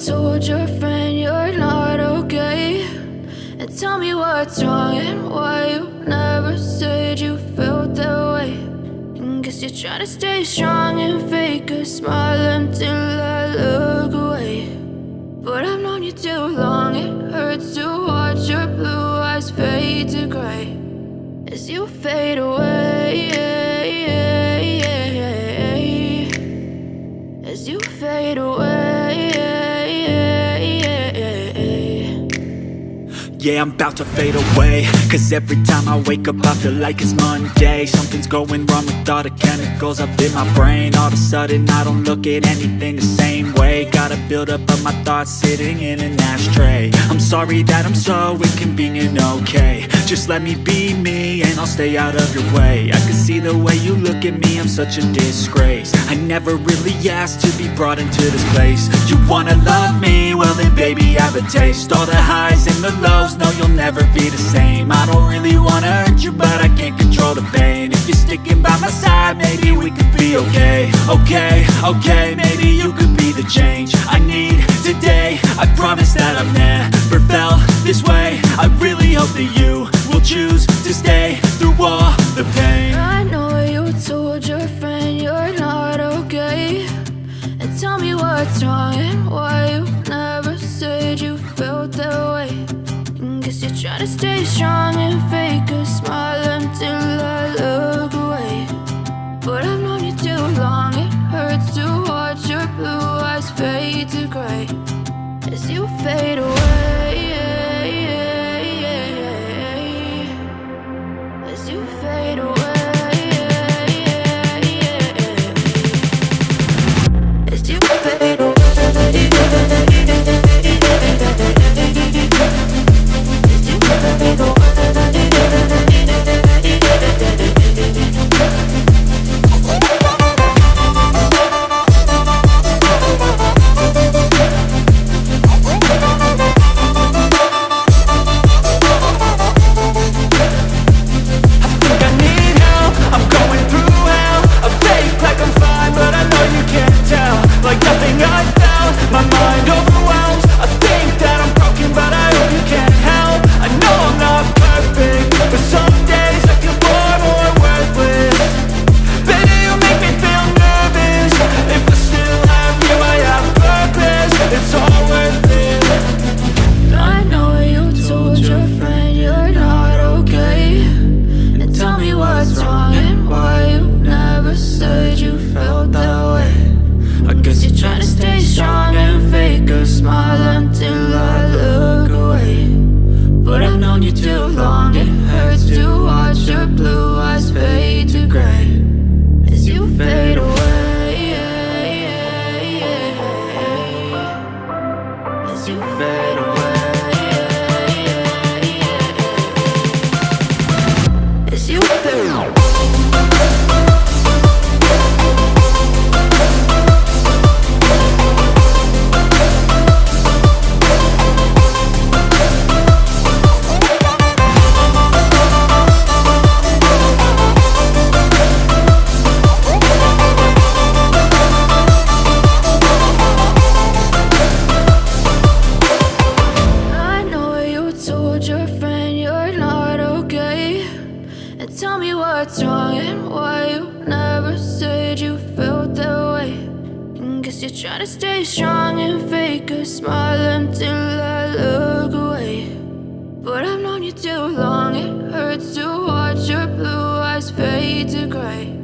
told your friend you're not okay? And tell me what's wrong and why you never said you felt that way. And guess you're trying to stay strong and fake a smile until I look away. But I've known you too long, it hurts to watch your blue eyes fade to gray as you fade away, as you fade away. Yeah, I'm about to fade away, cause every time I wake up I feel like it's Monday. Something's going wrong with all the chemicals up in my brain. All of a sudden I don't look at anything the same way. Got a buildup of my thoughts sitting in an ashtray. I'm sorry that I'm so inconvenient, okay? Just let me be me and I'll stay out of your way. I can see the way you look at me, I'm such a disgrace. I never really asked to be brought into this place. You wanna love me? Well then baby have a taste. All the highs and the lows, no you'll never be the same. I don't really wanna hurt you but I can't control the pain. If you're sticking by my side maybe we could be okay. Okay, maybe you could be the change I need today. I promise that I've never felt this way. I really hope that you will choose to stay through all the pain. I know you told your friend you're not okay. And tell me what's wrong and why you never said you felt that way. And guess you're trying to stay strong and fake a smile until I look away. But I've known you too long, it hurts to watch your blue eyes fade to gray as you fade away, as you fade away, as you fade away. Tell me what's wrong and why you never said you felt that way. And guess you're trying to stay strong and fake a smile until I look away. But I've known you too long, it hurts to watch your blue eyes fade to gray